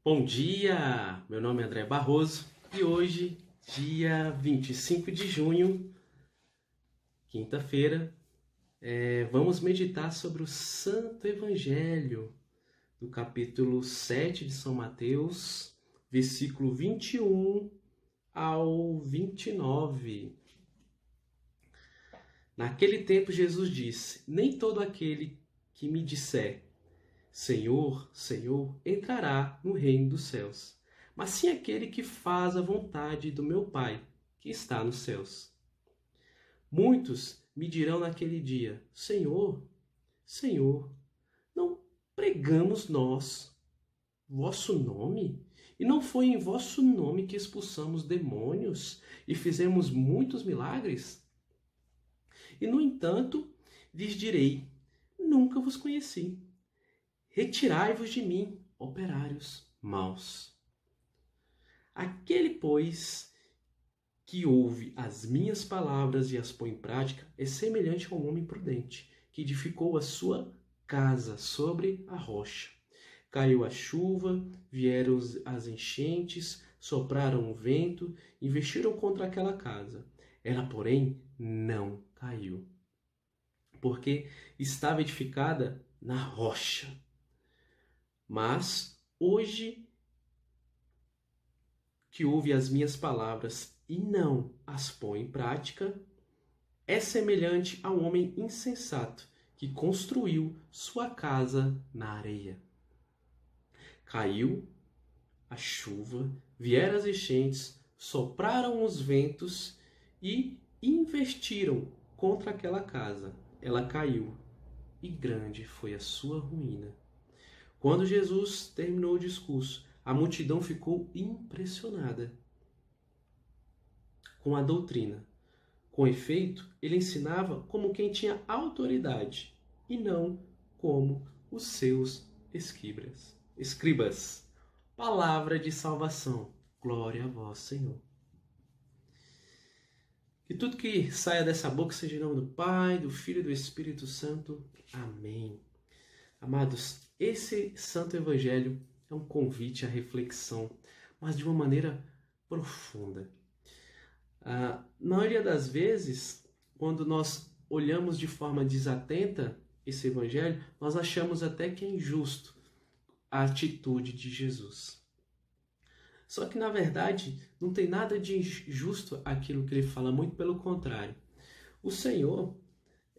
Bom dia! Meu nome é André Barroso e hoje, dia 25 de junho, quinta-feira, vamos meditar sobre o Santo Evangelho do capítulo 7 de São Mateus, versículo 21 ao 29. Naquele tempo Jesus disse: Nem todo aquele que me disser Senhor, Senhor, entrará no reino dos céus, mas sim aquele que faz a vontade do meu Pai, que está nos céus. Muitos me dirão naquele dia: Senhor, Senhor, não pregamos nós vosso nome? E não foi em vosso nome que expulsamos demônios e fizemos muitos milagres? E no entanto, lhes direi: Nunca vos conheci. Retirai-vos de mim, operários maus. Aquele, pois, que ouve as minhas palavras e as põe em prática é semelhante a um homem prudente, que edificou a sua casa sobre a rocha. Caiu a chuva, vieram as enchentes, sopraram o vento, investiram contra aquela casa. Ela, porém, não caiu, porque estava edificada na rocha. Mas hoje que ouve as minhas palavras e não as põe em prática, é semelhante a um homem insensato que construiu sua casa na areia. Caiu a chuva, vieram as enchentes, sopraram os ventos e investiram contra aquela casa. Ela caiu e grande foi a sua ruína. Quando Jesus terminou o discurso, a multidão ficou impressionada com a doutrina. Com efeito, ele ensinava como quem tinha autoridade e não como os seus escribas. Palavra de salvação. Glória a vós, Senhor. Que tudo que saia dessa boca seja em nome do Pai, do Filho e do Espírito Santo. Amém. Amados, esse Santo Evangelho é um convite à reflexão, mas de uma maneira profunda. Na maioria das vezes, quando nós olhamos de forma desatenta esse Evangelho, nós achamos até que é injusto a atitude de Jesus. Só que, na verdade, não tem nada de injusto aquilo que ele fala, muito pelo contrário. O Senhor,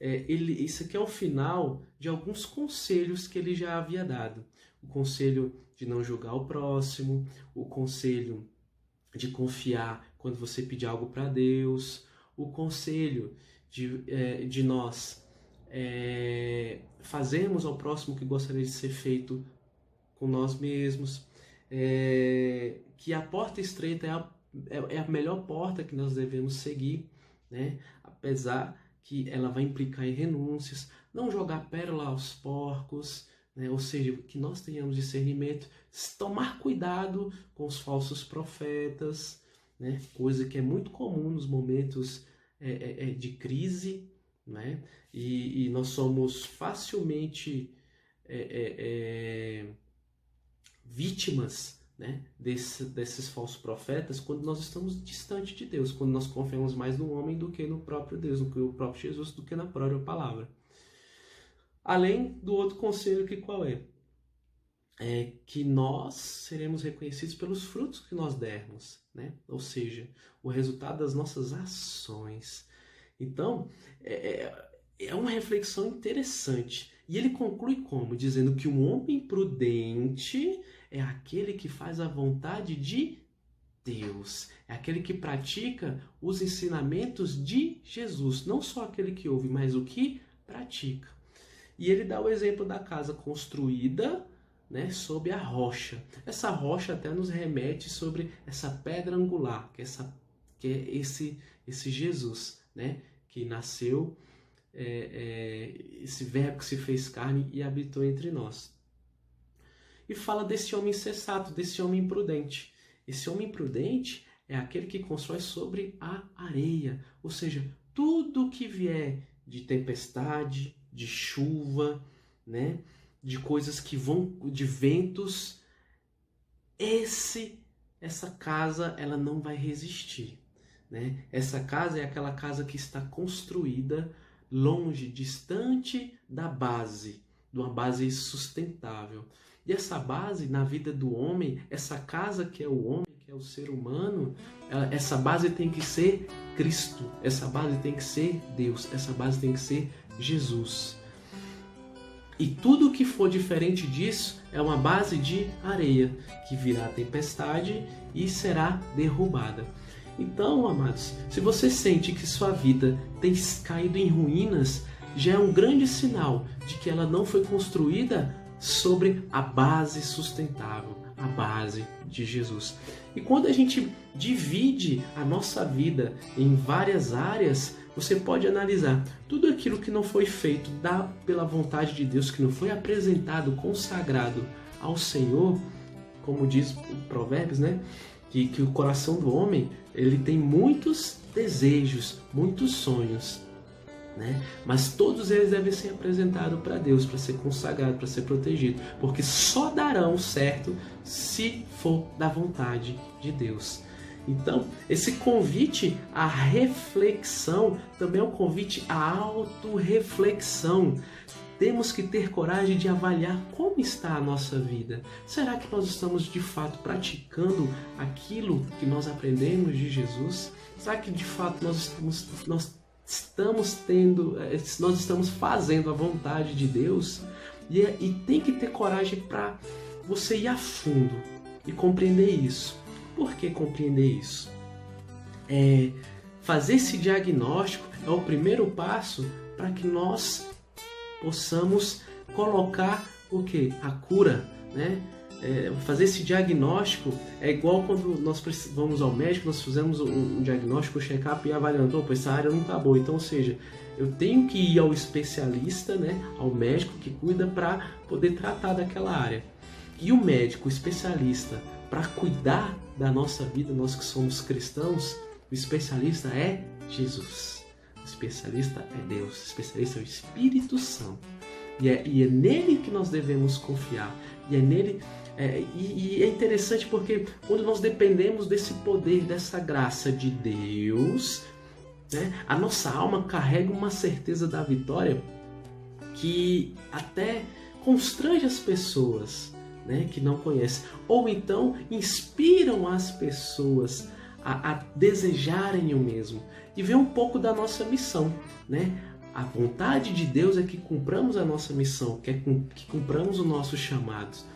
isso aqui é o final de alguns conselhos que ele já havia dado. O conselho de não julgar o próximo, o conselho de confiar quando você pedir algo para Deus, o conselho de nós fazermos ao próximo o que gostaria de ser feito com nós mesmos, que a porta estreita é a melhor porta que nós devemos seguir, né? Apesar que ela vai implicar em renúncias, não jogar pérola aos porcos, né? Ou seja, que nós tenhamos discernimento, tomar cuidado com os falsos profetas, né? Coisa que é muito comum nos momentos de crise, né? E nós somos facilmente vítimas, né, desses falsos profetas quando nós estamos distante de Deus, quando nós confiamos mais no homem do que no próprio Deus, do que no próprio Jesus, do que na própria palavra. Além do outro conselho, que qual é? É que nós seremos reconhecidos pelos frutos que nós dermos, né? Ou seja, o resultado das nossas ações. Então, é uma reflexão interessante. E ele conclui como? Dizendo que um homem prudente é aquele que faz a vontade de Deus. É aquele que pratica os ensinamentos de Jesus. Não só aquele que ouve, mas o que pratica. E ele dá o exemplo da casa construída, né, sob a rocha. Essa rocha até nos remete sobre essa pedra angular, que é esse Jesus, né, que nasceu, esse verbo que se fez carne e habitou entre nós. E fala desse homem insensato, desse homem imprudente. Esse homem imprudente é aquele que constrói sobre a areia, ou seja, tudo que vier de tempestade, de chuva, né, de coisas que vão, de ventos, essa casa ela não vai resistir, né? Essa casa é aquela casa que está construída longe, distante da base, de uma base sustentável. E essa base na vida do homem, essa casa que é o homem, que é o ser humano, essa base tem que ser Cristo, essa base tem que ser Deus, essa base tem que ser Jesus. E tudo que for diferente disso é uma base de areia, que virá tempestade e será derrubada. Então, amados, se você sente que sua vida tem caído em ruínas, já é um grande sinal de que ela não foi construída sobre a base sustentável, a base de Jesus. E quando a gente divide a nossa vida em várias áreas, você pode analisar tudo aquilo que não foi feito pela vontade de Deus, que não foi apresentado, consagrado ao Senhor, como diz o Provérbios, né? Que o coração do homem ele tem muitos desejos, muitos sonhos, né? Mas todos eles devem ser apresentados para Deus, para ser consagrado, para ser protegido, porque só darão certo se for da vontade de Deus. Então, esse convite à reflexão também é um convite à autorreflexão. Temos que ter coragem de avaliar como está a nossa vida. Será que nós estamos de fato praticando aquilo que nós aprendemos de Jesus? Será que de fato nós estamos fazendo a vontade de Deus? E tem que ter coragem para você ir a fundo e compreender isso. Por que compreender isso? Fazer esse diagnóstico é o primeiro passo para que nós possamos colocar o quê? A cura, né? Fazer esse diagnóstico é igual quando nós vamos ao médico, nós fizemos um diagnóstico, um check-up e avaliando, essa área não está boa. Então, ou seja, eu tenho que ir ao especialista, né? Ao médico que cuida para poder tratar daquela área. E o médico, o especialista, para cuidar da nossa vida, nós que somos cristãos, o especialista é Jesus. O especialista é Deus, o especialista é o Espírito Santo. E é nele que nós devemos confiar. E é nele. E é interessante porque quando nós dependemos desse poder, dessa graça de Deus, né, a nossa alma carrega uma certeza da vitória que até constrange as pessoas, né, que não conhecem. Ou então inspiram as pessoas a desejarem o mesmo. E vê um pouco da nossa missão, né? A vontade de Deus é que cumpramos a nossa missão, que cumpramos os nossos chamados.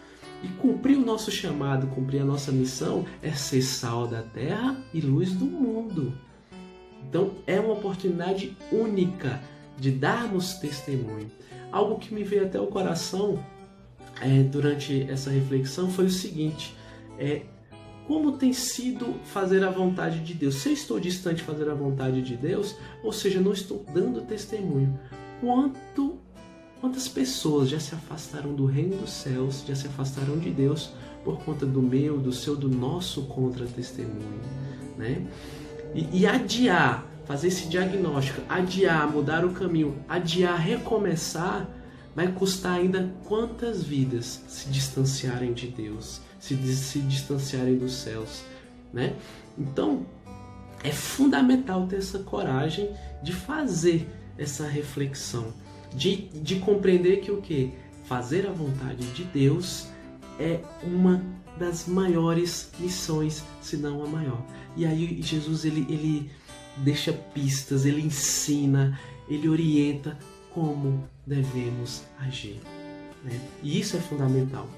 E cumprir o nosso chamado, cumprir a nossa missão é ser sal da terra e luz do mundo. Então é uma oportunidade única de darmos testemunho. Algo que me veio até o coração durante essa reflexão foi o seguinte: como tem sido fazer a vontade de Deus? Se eu estou distante de fazer a vontade de Deus, ou seja, não estou dando testemunho, quantas pessoas já se afastaram do reino dos céus, já se afastaram de Deus por conta do meu, do seu, do nosso contra-testemunho, né? E adiar, fazer esse diagnóstico, adiar, mudar o caminho, adiar, recomeçar, vai custar ainda quantas vidas se distanciarem de Deus, se distanciarem dos céus, né? Então, é fundamental ter essa coragem de fazer essa reflexão, de compreender que o quê? Fazer a vontade de Deus é uma das maiores missões, se não a maior. E aí Jesus ele deixa pistas, ele ensina, ele orienta como devemos agir, né? E isso é fundamental.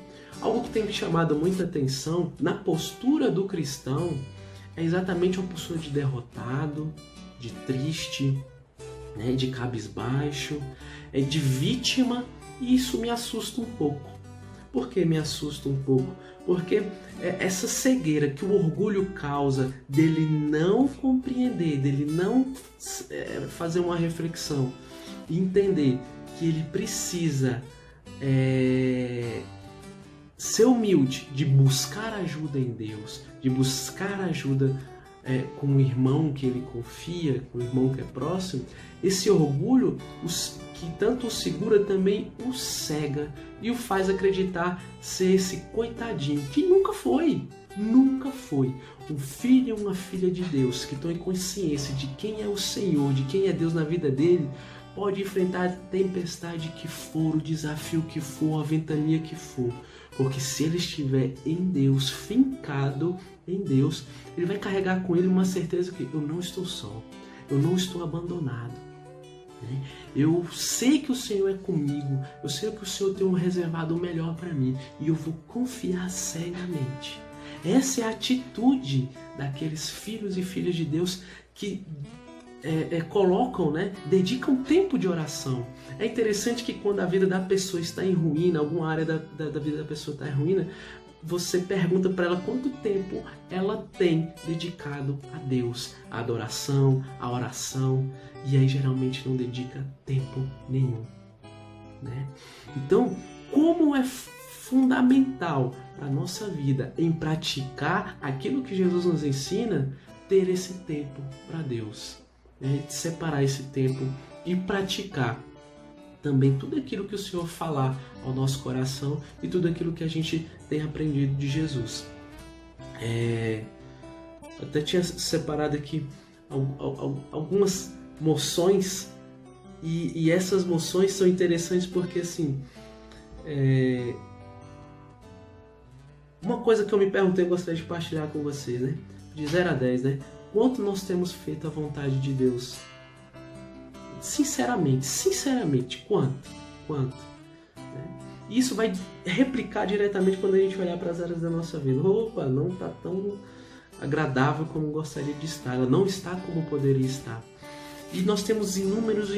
Algo que tem me chamado muita atenção na postura do cristão é exatamente uma postura de derrotado, de triste, né, de cabisbaixo, de vítima, e isso me assusta um pouco. Por que me assusta um pouco? Porque essa cegueira que o orgulho causa dele não compreender, dele não fazer uma reflexão e entender que ele precisa ser humilde, de buscar ajuda em Deus, de buscar ajuda com o irmão que ele confia, com o irmão que é próximo, esse orgulho que tanto o segura também o cega e o faz acreditar ser esse coitadinho, que nunca foi. Nunca foi. Um filho e uma filha de Deus que estão em consciência de quem é o Senhor, de quem é Deus na vida dele, pode enfrentar a tempestade que for, o desafio que for, a ventania que for. Porque se ele estiver em Deus, fincado em Deus, ele vai carregar com ele uma certeza que eu não estou só, eu não estou abandonado. Eu sei que o Senhor é comigo, eu sei que o Senhor tem um reservado melhor para mim e eu vou confiar cegamente. Essa é a atitude daqueles filhos e filhas de Deus que colocam, dedicam tempo de oração. É interessante que quando a vida da pessoa está em ruína, alguma área da vida da pessoa está em ruína, você pergunta para ela quanto tempo ela tem dedicado a Deus, a adoração, a oração, e aí geralmente não dedica tempo nenhum. Então, como é fundamental para a nossa vida em praticar aquilo que Jesus nos ensina, ter esse tempo para Deus. Separar esse tempo e praticar também tudo aquilo que o Senhor falar ao nosso coração e tudo aquilo que a gente tem aprendido de Jesus. Até tinha separado aqui algumas moções e essas moções são interessantes porque assim, uma coisa que eu me perguntei e gostaria de partilhar com vocês, de 0 a 10, quanto nós temos feito a vontade de Deus? Sinceramente, quanto? Isso vai replicar diretamente quando a gente olhar para as áreas da nossa vida. Opa, não está tão agradável como gostaria de estar, ela não está como poderia estar. E nós temos inúmeros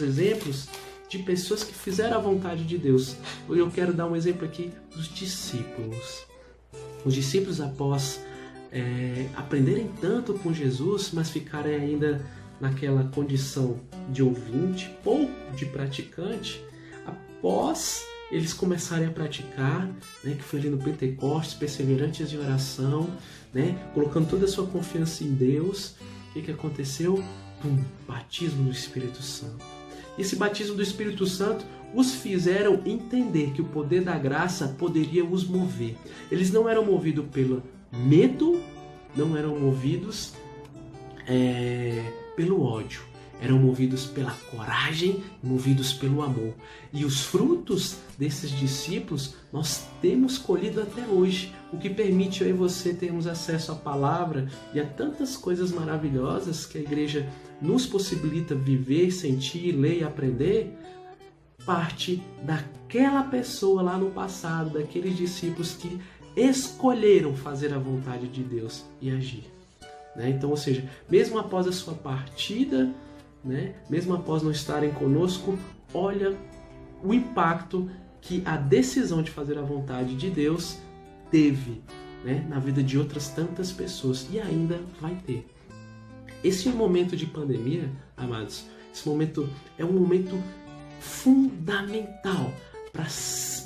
exemplos de pessoas que fizeram a vontade de Deus. Eu quero dar um exemplo aqui dos discípulos. Os discípulos, após aprenderem tanto com Jesus, mas ficarem ainda naquela condição de ouvinte, pouco de praticante, após eles começarem a praticar, que foi ali no Pentecostes, perseverantes em oração, colocando toda a sua confiança em Deus, o que aconteceu? Batismo do Espírito Santo. Esse batismo do Espírito Santo os fizeram entender que o poder da graça poderia os mover. Eles não eram movidos pelo medo, não eram movidos pelo ódio. Eram movidos pela coragem, movidos pelo amor. E os frutos desses discípulos nós temos colhido até hoje, o que permite eu e você termos acesso à palavra e a tantas coisas maravilhosas que a igreja nos possibilita viver, sentir, ler e aprender, parte daquela pessoa lá no passado, daqueles discípulos que escolheram fazer a vontade de Deus e agir. Então, ou seja, mesmo após a sua partida, mesmo após não estarem conosco, olha o impacto que a decisão de fazer a vontade de Deus teve na vida de outras tantas pessoas e ainda vai ter. Esse momento de pandemia, amados, esse momento é um momento fundamental para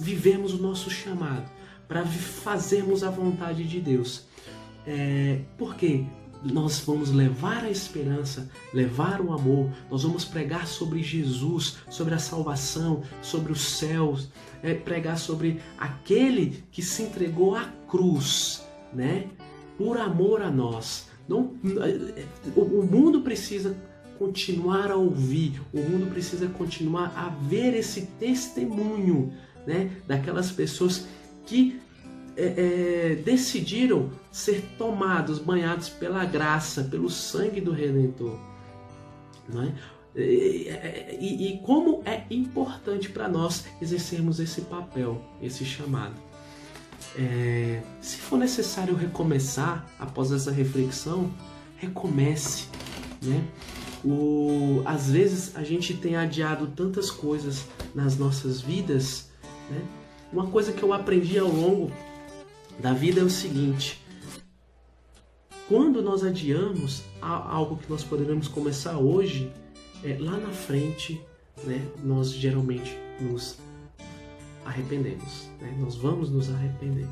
vivermos o nosso chamado, para fazermos a vontade de Deus. Porque nós vamos levar a esperança, levar o amor, nós vamos pregar sobre Jesus, sobre a salvação, sobre os céus, pregar sobre aquele que se entregou à cruz, por amor a nós. O mundo precisa continuar a ouvir, o mundo precisa continuar a ver esse testemunho, daquelas pessoas que decidiram ser tomados, banhados pela graça, pelo sangue do Redentor. E como é importante para nós exercermos esse papel, esse chamado. Se for necessário recomeçar após essa reflexão, recomece. Às vezes a gente tem adiado tantas coisas nas nossas vidas. Uma coisa que eu aprendi ao longo da vida é o seguinte: quando nós adiamos algo que nós poderíamos começar hoje, lá na frente, nós geralmente nos arrependemos, nós vamos nos arrepender.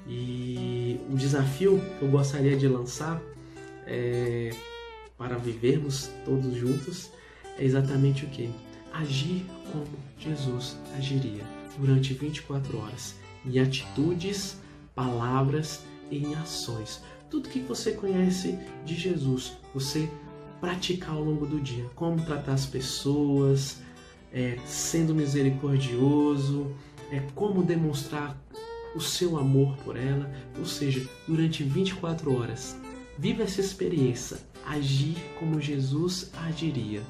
E o desafio que eu gostaria de lançar para vivermos todos juntos é exatamente o quê? Agir como Jesus agiria durante 24 horas, em atitudes, palavras e em ações. Tudo que você conhece de Jesus, você praticar ao longo do dia. Como tratar as pessoas, sendo misericordioso, como demonstrar o seu amor por ela. Ou seja, durante 24 horas, viva essa experiência, agir como Jesus agiria,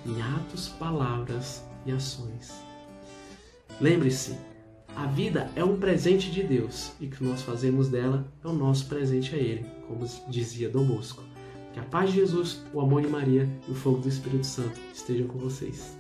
em atos, palavras e ações. Lembre-se, a vida é um presente de Deus e o que nós fazemos dela é o nosso presente a Ele, como dizia Dom Bosco. Que a paz de Jesus, o amor de Maria e o fogo do Espírito Santo estejam com vocês.